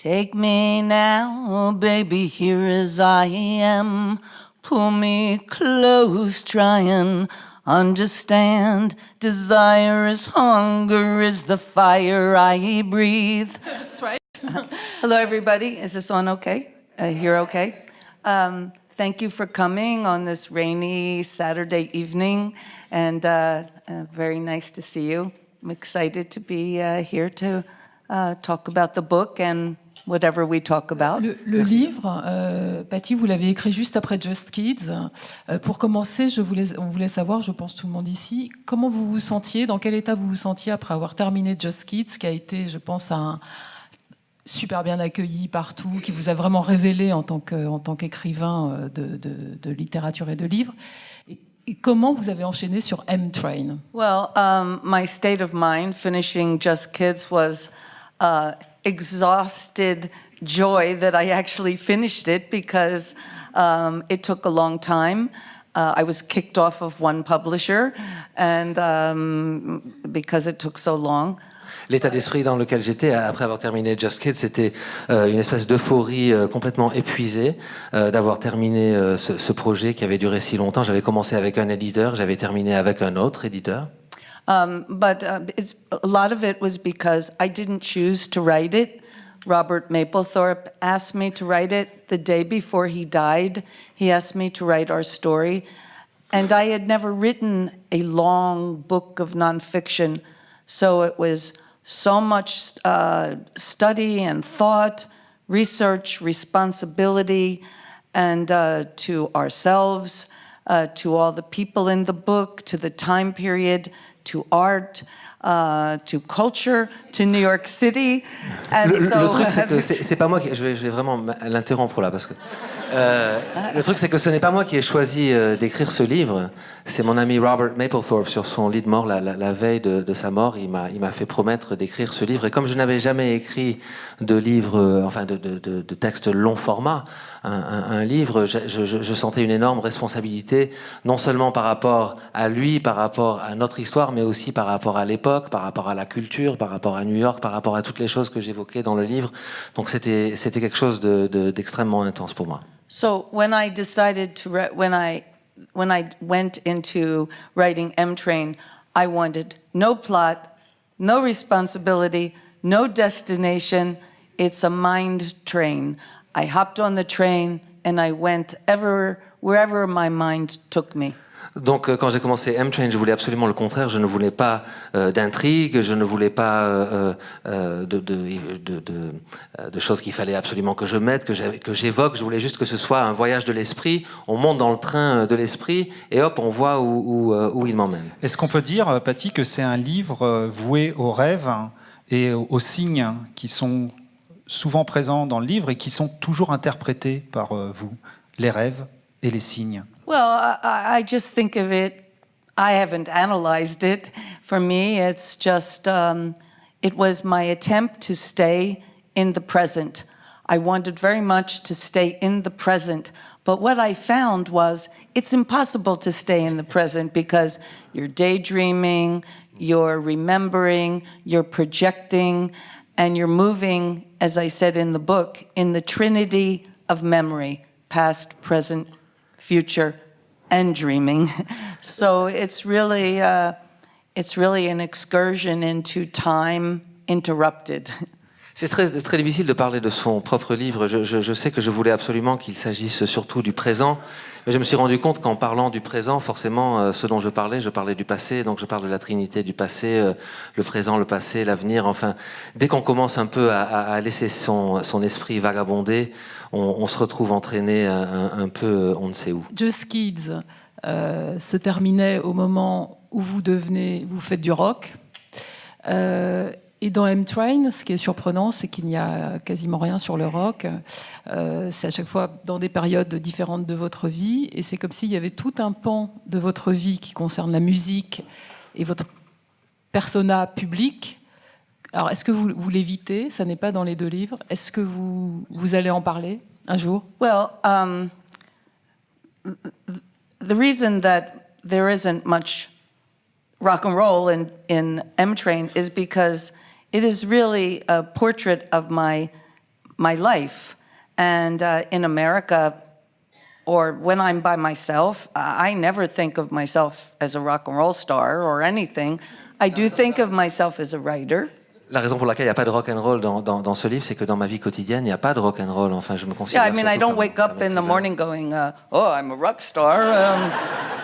Take me now, baby, here as I am. Pull me close, try and understand. Desire is hunger, is the fire I breathe. That's right. Hello, everybody. Is this on okay? Here okay? Thank you for coming on this rainy Saturday evening, and very nice to see you. I'm excited to be here to talk about the book and whatever we talk about. Le livre, Patti, vous l'avez écrit juste après Just Kids. Pour commencer, on voulait savoir, je pense tout le monde ici, comment vous vous sentiez, dans quel état vous vous sentiez après avoir terminé Just Kids, qui a été, je pense, super bien accueilli partout, qui vous a vraiment révélé en tant qu'écrivain de littérature et de livres. Et comment vous avez enchaîné sur M-Train? Well, my state of mind finishing Just Kids was exhausted joy that I actually finished it because it took a long time. I was kicked off of one publisher and because it took so long. L'état d'esprit dans lequel j'étais après avoir terminé Just Kids, c'était une espèce d'euphorie complètement épuisée d'avoir terminé ce projet qui avait duré si longtemps. J'avais commencé avec un éditeur, j'avais terminé avec un autre éditeur. But a lot of it was because I didn't choose to write it. Robert Mapplethorpe asked me to write it the day before he died. He asked me to write our story. And I had never written a long book of nonfiction, so it was so much study and thought, research, responsibility, and to ourselves, to all the people in the book, to the time period, to art, to culture, to New York City. And le truc, c'est que c'est pas moi qui... Je vais vraiment l'interrompre là, parce que... le truc, c'est que ce n'est pas moi qui ai choisi d'écrire ce livre. C'est mon ami Robert Mapplethorpe, sur son lit de mort, la veille de sa mort. Il m'a fait promettre d'écrire ce livre. Et comme je n'avais jamais écrit de livre, enfin de texte long format, un livre, je sentais une énorme responsabilité, non seulement par rapport à lui, par rapport à notre histoire, mais aussi par rapport à l'époque, par rapport à la culture, par rapport à New York, par rapport à toutes les choses que j'évoquais dans le livre. Donc c'était quelque chose d'extrêmement intense pour moi. So when I decided to when I went into writing M-Train, I wanted no plot, no responsibility, no destination. It's a mind train. I hopped on the train and I went wherever my mind took me. Donc, quand j'ai commencé M-Train, je voulais absolument le contraire. Je ne voulais pas d'intrigue, je ne voulais pas de choses qu'il fallait absolument que je mette, que j'évoque. Je voulais juste que ce soit un voyage de l'esprit. On monte dans le train de l'esprit et hop, on voit où il m'emmène. Est-ce qu'on peut dire, Patti, que c'est un livre voué aux rêves et aux signes qui sont souvent présents dans le livre et qui sont toujours interprétés par vous, les rêves et les signes? Well, I just think of it, I haven't analyzed it. For me, it's just, it was my attempt to stay in the present. I wanted very much to stay in the present. But what I found was it's impossible to stay in the present because you're daydreaming, you're remembering, you're projecting, and you're moving, as I said in the book, in the trinity of memory, past, present, future, and dreaming. So it's really an excursion into time interrupted. C'est très difficile de parler de son propre livre. Je sais que je voulais absolument qu'il s'agisse surtout du présent. Mais je me suis rendu compte qu'en parlant du présent, forcément, ce dont je parlais du passé. Donc je parle de la trinité du passé, le présent, le passé, l'avenir. Enfin, dès qu'on commence un peu à laisser son esprit vagabonder, on se retrouve entraîné un peu on ne sait où. Just Kids se terminait au moment où vous faites du rock. Et dans M-Train, ce qui est surprenant, c'est qu'il n'y a quasiment rien sur le rock. C'est à chaque fois dans des périodes différentes de votre vie. Et c'est comme s'il y avait tout un pan de votre vie qui concerne la musique et votre persona public. Alors, est-ce que vous l'évitez? Ça n'est pas dans les deux livres. Est-ce que vous allez en parler un jour? Well, the reason that there isn't much rock and roll in M-Train is because it is really a portrait of my my life. And in America, or when I'm by myself, I never think of myself as a rock and roll star or anything. I do think of myself as a writer. La raison pour laquelle il n'y a pas de rock and roll dans ce livre, c'est que dans ma vie quotidienne, il n'y a pas de rock and roll. Enfin, je me considère. Yeah, I mean, I don't wake up in the morning going, "Oh, I'm a rock star."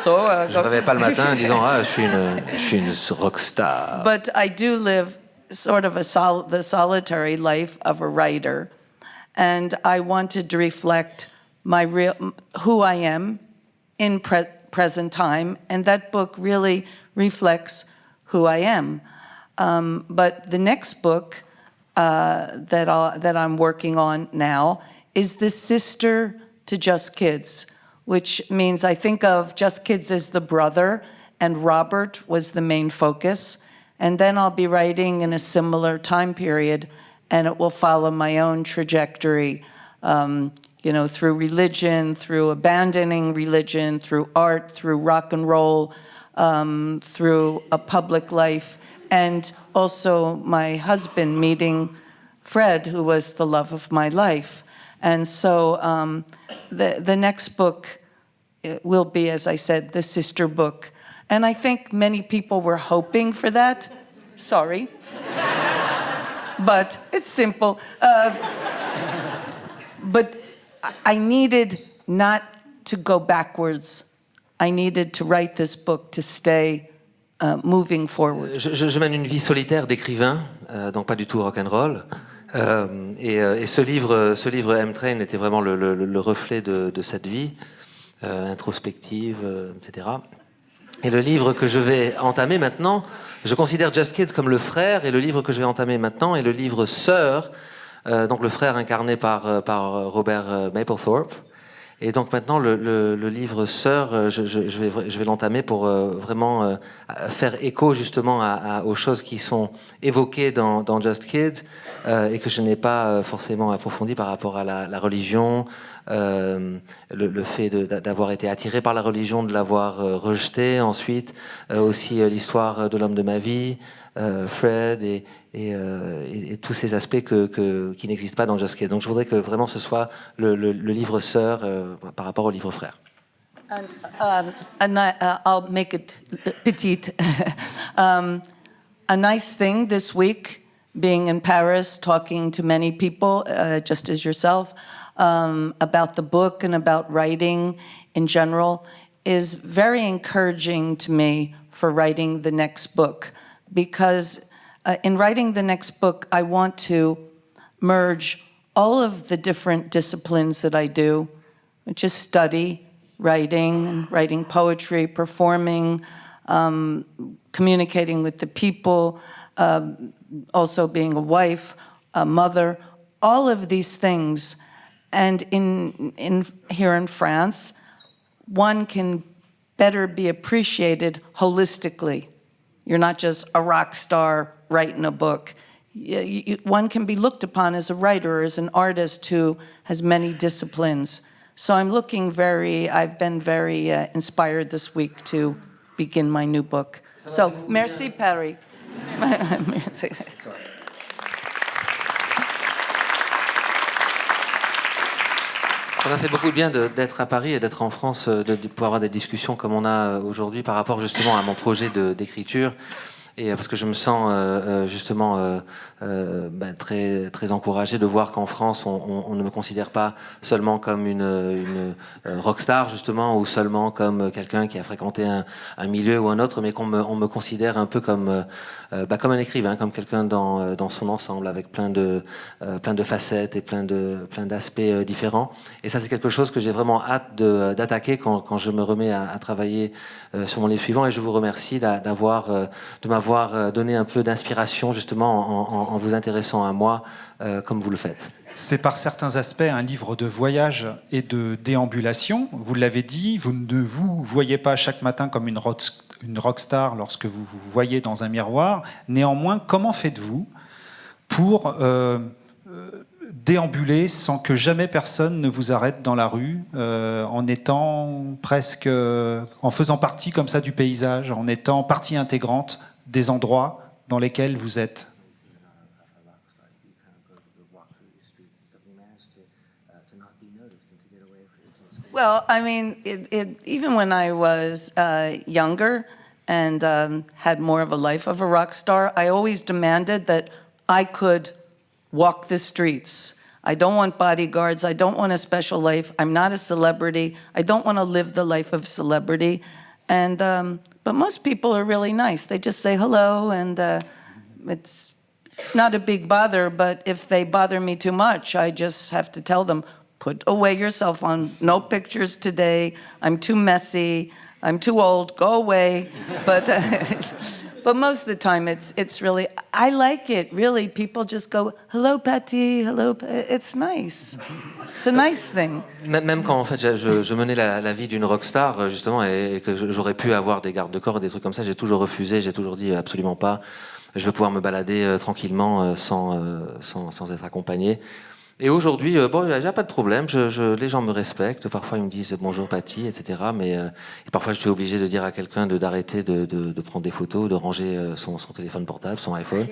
Je ne me réveille pas le matin en disant, ah, je suis une rock star. But I do live sort of the solitary life of a writer, and I wanted to reflect who I am in present time, and that book really reflects who I am. But the next book that I'm working on now is the sister to Just Kids, which means I think of Just Kids as the brother, and Robert was the main focus. And then I'll be writing in a similar time period, and it will follow my own trajectory, through religion, through abandoning religion, through art, through rock and roll, through a public life, and also my husband meeting Fred, who was the love of my life. And so the next book will be, as I said, the sister book. And I think many people were hoping for that. Sorry. But it's simple. But I needed not to go backwards. I needed to write this book to stay moving forward. Je mène une vie solitaire d'écrivain, donc pas du tout rock'n'roll. Et ce livre M-Train était vraiment le reflet de cette vie introspective, etc. Et le livre que je vais entamer maintenant, je considère Just Kids comme le frère, et le livre que je vais entamer maintenant est le livre Sœur, donc le frère incarné par Robert Mapplethorpe. Et donc maintenant, le livre Sœur, je vais l'entamer pour vraiment faire écho justement aux choses qui sont évoquées dans Just Kids et que je n'ai pas forcément approfondi par rapport à la religion, le fait d'avoir été attiré par la religion, de l'avoir rejeté ensuite, aussi l'histoire de l'homme de ma vie, Fred et tous ces aspects qui n'existent pas dans Just Kids. Donc je voudrais que vraiment ce soit le livre Sœur par rapport au livre Frère. And I'll make it petite. A nice thing this week, being in Paris, talking to many people, just as yourself, about the book and about writing in general, is very encouraging to me for writing the next book. Because in writing the next book, I want to merge all of the different disciplines that I do, which is study, writing poetry, performing, communicating with the people, also being a wife, a mother, all of these things. And here in France, one can better be appreciated holistically. You're not just a rock star writing a book. One can be looked upon as a writer, as an artist who has many disciplines. So I've been very inspired this week to begin my new book. So, merci, Paris. Merci. Ça m'a fait beaucoup de bien d'être à Paris et d'être en France, de pouvoir avoir des discussions comme on a aujourd'hui par rapport justement à mon projet d'écriture. Et parce que je me sens justement très, très encouragé de voir qu'en France, on ne me considère pas seulement comme une rockstar, justement, ou seulement comme quelqu'un qui a fréquenté un milieu ou un autre, mais qu'on me considère un peu comme un écrivain, comme quelqu'un dans son ensemble, avec plein de facettes et plein d'aspects différents. Et ça, c'est quelque chose que j'ai vraiment hâte d'attaquer quand je me remets à travailler sur mon livre suivant. Et je vous remercie de m'avoir donné un peu d'inspiration, justement, en vous intéressant à moi, comme vous le faites. C'est par certains aspects un livre de voyage et de déambulation. Vous l'avez dit, vous ne vous voyez pas chaque matin comme une rockstar lorsque vous vous voyez dans un miroir. Néanmoins, comment faites-vous pour déambuler sans que jamais personne ne vous arrête dans la rue, en étant presque, en faisant partie comme ça du paysage, en étant partie intégrante des endroits dans lesquels vous êtes? Well, I mean, even when I was younger and had more of a life of a rock star, I always demanded that I could walk the streets. I don't want bodyguards. I don't want a special life. I'm not a celebrity. I don't want to live the life of celebrity. And but most people are really nice. They just say hello, and it's not a big bother. But if they bother me too much, I just have to tell them, put away your cell phone. No pictures today. I'm too messy. I'm too old. Go away. But most of the time, it's really, I like it, really. People just go, hello, Patti, hello. It's nice. It's a nice thing. Même quand en fait je menais la vie d'une rockstar justement et que j'aurais pu avoir des gardes de corps et des trucs comme ça, j'ai toujours refusé, j'ai toujours dit absolument pas. Je veux pouvoir me balader tranquillement sans être accompagné. Et aujourd'hui, bon, j'ai pas de problème, les gens me respectent, parfois ils me disent bonjour Patti, etc. Mais et parfois je suis obligé de dire à quelqu'un d'arrêter de prendre des photos, de ranger son téléphone portable, son iPhone.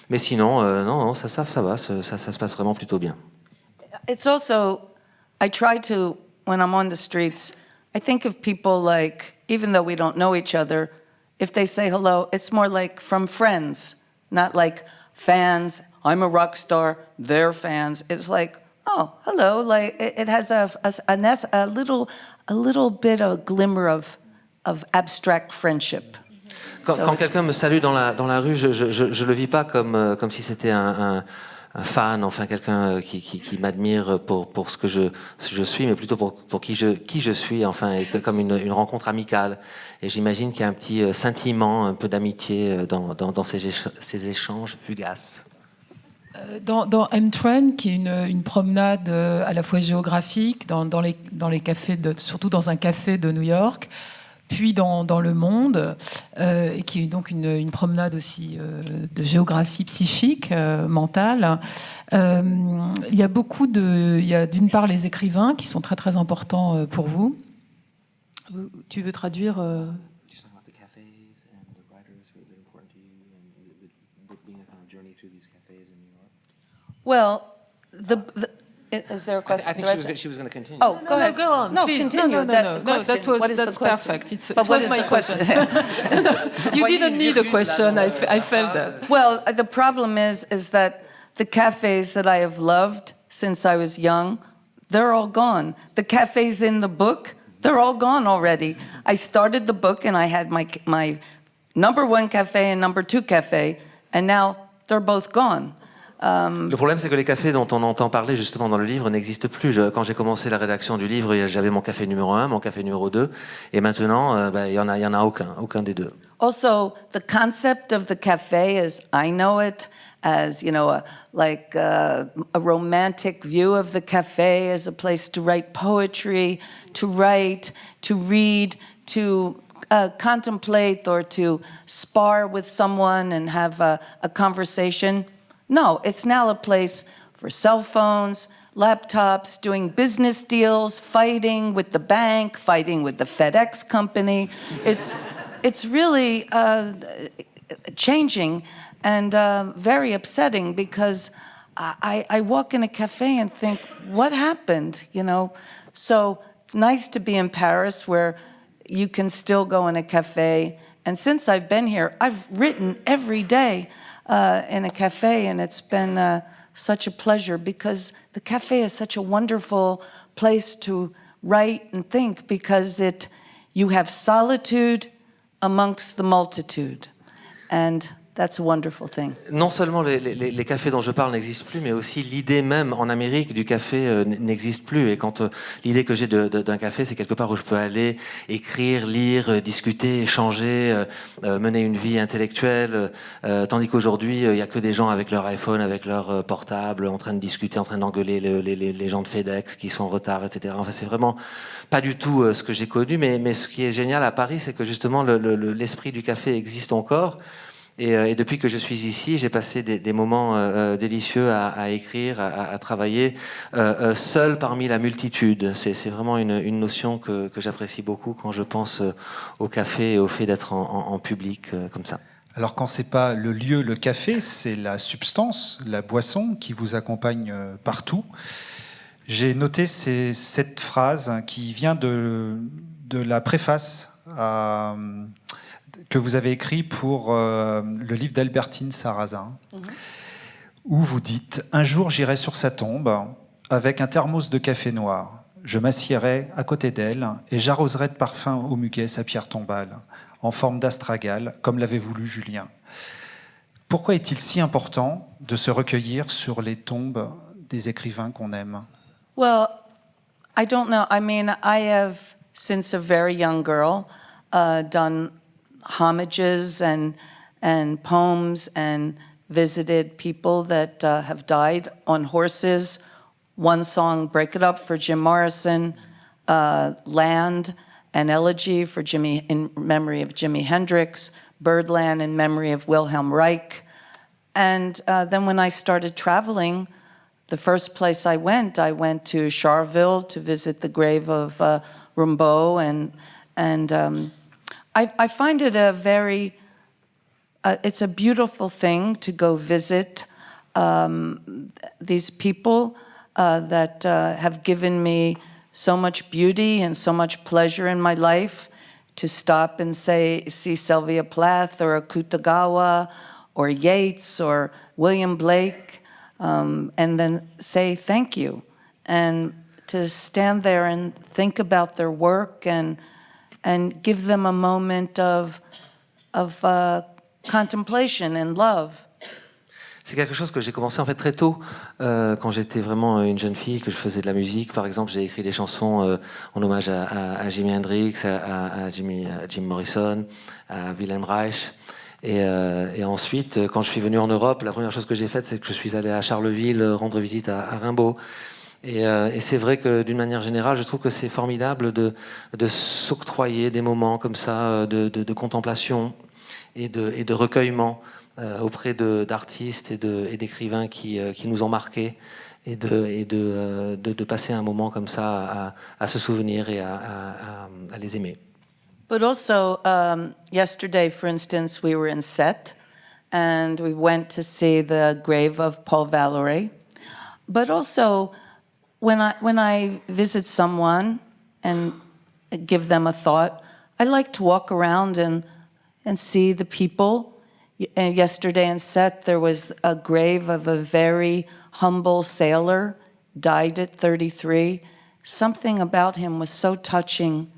Mais sinon, non, ça va, ça se passe vraiment plutôt bien. It's also, I try to, when I'm on the streets, I think of people like, even though we don't know each other, if they say hello, it's more like from friends, not like fans. I'm a rock star, they're fans. It's like, oh, hello. Like it has a little bit of glimmer of abstract friendship. Quand quelqu'un me salue dans la rue, je le vis pas comme si c'était un fan, enfin quelqu'un qui m'admire pour ce que je suis, mais plutôt pour qui je suis, enfin, et comme une rencontre amicale. Et j'imagine qu'il y a un petit scintillement, un peu d'amitié dans ces échanges fugaces. Dans M-Train, qui est une promenade à la fois géographique, dans les cafés, surtout dans un café de New York, puis dans le monde, et qui est donc une promenade aussi de géographie psychique, mentale. Il y a d'une part les écrivains qui sont très très importants pour vous. Tu veux traduire Well, is there a question? I think she was going to continue. Oh, go ahead. Go on, no, please. continue. No. That's perfect. It was my question. You didn't need a question. I felt that. Well, the problem is that the cafes that I have loved since I was young, they're all gone. The cafes in the book, they're all gone already. I started the book and I had my number one cafe and number two cafe, and now they're both gone. Le problème, c'est que les cafés dont on entend parler justement dans le livre n'existent plus. Quand j'ai commencé la rédaction du livre, j'avais mon café numéro 1, mon café numéro 2, et maintenant, il y en a aucun des deux. Also, the concept of the cafe as I know it, as a romantic view of the cafe as a place to write poetry, to write, to read, to contemplate, or to spar with someone and have a conversation. No, it's now a place for cell phones, laptops, doing business deals, fighting with the bank, fighting with the FedEx company. It's really changing and very upsetting because I walk in a cafe and think, what happened? So it's nice to be in Paris where you can still go in a cafe. And since I've been here, I've written every day in a cafe, and it's been such a pleasure because the cafe is such a wonderful place to write and think because you have solitude amongst the multitude, and that's a wonderful thing. Non seulement les cafés dont je parle n'existent plus, mais aussi l'idée même en Amérique du café n'existe plus. Et quand l'idée que j'ai d'un café, c'est quelque part où je peux aller écrire, lire, discuter, échanger, mener une vie intellectuelle. Tandis qu'aujourd'hui, il n'y a que des gens avec leur iPhone, avec leur portable, en train de discuter, en train d'engueuler les gens de FedEx qui sont en retard, etc. Enfin, c'est vraiment pas du tout ce que j'ai connu. Mais ce qui est génial à Paris, c'est que justement l'esprit du café existe encore. Et depuis que je suis ici, j'ai passé des moments délicieux à écrire, à travailler, seul parmi la multitude. C'est vraiment une notion que j'apprécie beaucoup quand je pense au café et au fait d'être en public comme ça. Alors quand c'est pas le lieu, le café, c'est la substance, la boisson qui vous accompagne partout. J'ai noté cette phrase qui vient de la préface que vous avez écrite pour le livre d'Albertine Sarrazin, où vous dites « Un jour, j'irai sur sa tombe avec un thermos de café noir. Je m'assiérai à côté d'elle et j'arroserai de parfum au muguet sa pierre tombale, en forme d'astragale, comme l'avait voulu Julien. » Pourquoi est-il si important de se recueillir sur les tombes des écrivains qu'on aime? Well, I don't know. I mean, I have, since a very young girl, done homages and poems and visited people that have died on horses. One song, Break It Up, for Jim Morrison, Land, an elegy for in memory of Jimi Hendrix, Birdland in memory of Wilhelm Reich. And then when I started traveling, the first place I went to Charleville to visit the grave of Rimbaud, and I find it a very, it's a beautiful thing to go visit these people that have given me so much beauty and so much pleasure in my life, to stop and see Sylvia Plath or Akutagawa or Yeats or William Blake, and then say thank you, and to stand there and think about their work and give them a moment of contemplation and love. C'est quelque chose que j'ai commencé en fait très tôt, quand j'étais vraiment une jeune fille, que je faisais de la musique. Par exemple, j'ai écrit des chansons en hommage à Jimi Hendrix, à Jim Morrison, à Wilhelm Reich. Et ensuite, quand je suis venu en Europe, la première chose que j'ai faite, c'est que je suis allé à Charleville rendre visite à Rimbaud. Et c'est vrai que d'une manière générale, je trouve que c'est formidable de s'octroyer des moments comme ça de contemplation et de recueillement auprès d'artistes et d'écrivains qui nous ont marqués, et de passer un moment comme ça à se souvenir et à les aimer. But also, yesterday, for instance, we were in Sète, and we went to see the grave of Paul Valéry. But also, when I visit someone and give them a thought, I like to walk around and see the people. And yesterday in Sète, there was a grave of a very humble sailor, died at 33. Something about him was so touching.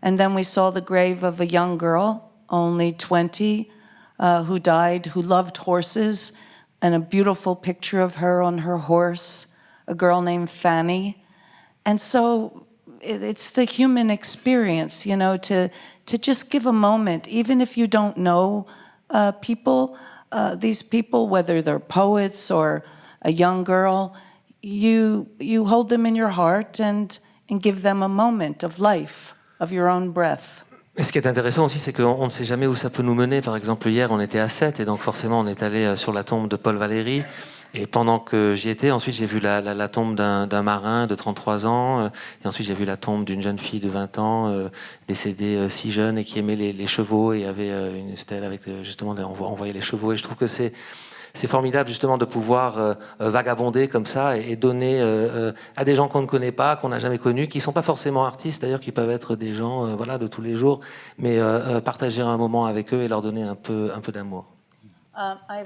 And then we saw the grave of a young girl, only 20, who died, who loved horses, and a beautiful picture of her on her horse, a girl named Fanny. And so it's the human experience, you know, to just give a moment, even if you don't know people, these people, whether they're poets or a young girl, you hold them in your heart and give them a moment of life, of your own breath. Et ce qui est intéressant aussi, c'est qu'on ne sait jamais où ça peut nous mener. Par exemple, hier, on était à Sète, et donc forcément, on est allé sur la tombe de Paul Valéry. Et pendant que j'y étais, ensuite, j'ai vu la tombe d'un marin de 33 ans. Et ensuite, j'ai vu la tombe d'une jeune fille de 20 ans, décédée si jeune, et qui aimait les chevaux, et avait une stèle avec, justement, on voyait les chevaux. Et je trouve que c'est formidable, justement, de pouvoir vagabonder comme ça et donner à des gens qu'on ne connaît pas, qu'on n'a jamais connus, qui ne sont pas forcément artistes, d'ailleurs, qui peuvent être des gens voilà, de tous les jours, mais partager un moment avec eux et leur donner un peu d'amour. I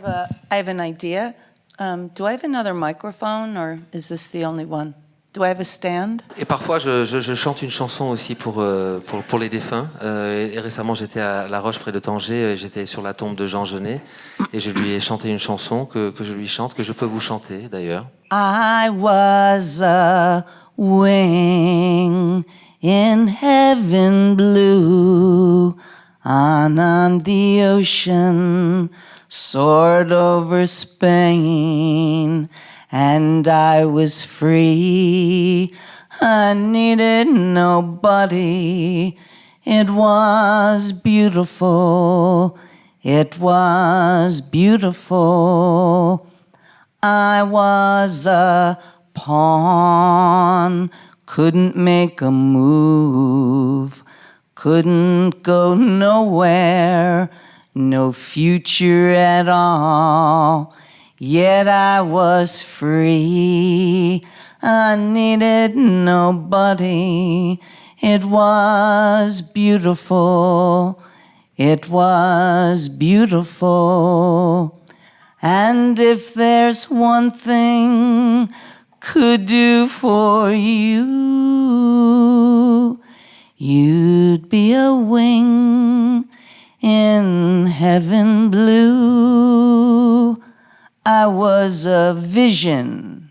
have an idea. Do I have another microphone, or is this the only one? Do I have a stand? Et parfois, je chante une chanson aussi pour les défunts. Et récemment, j'étais à La Roche, près de Tanger, et j'étais sur la tombe de Jean Genet, et je lui ai chanté une chanson que je lui chante, que je peux vous chanter d'ailleurs. I was a wing in heaven blue, on the ocean, soared over Spain, and I was free. I needed nobody. It was beautiful. It was beautiful. I was a pawn, couldn't make a move, couldn't go nowhere, no future at all. Yet I was free. I needed nobody. It was beautiful. It was beautiful. And if there's one thing could do for you, you'd be a wing in heaven blue. I was a vision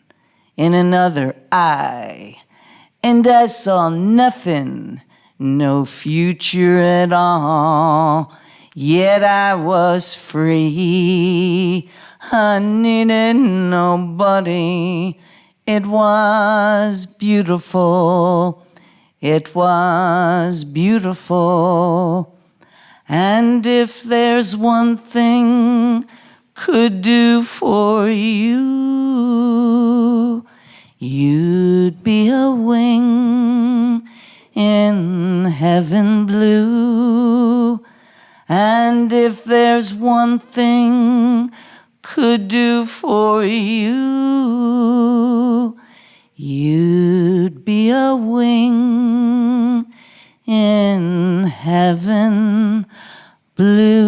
in another eye, and I saw nothing, no future at all. Yet I was free. I needed nobody. It was beautiful. It was beautiful. And if there's one thing could do for you, you'd be a wing in heaven blue. And if there's one thing could do for you, you'd be a wing in heaven blue.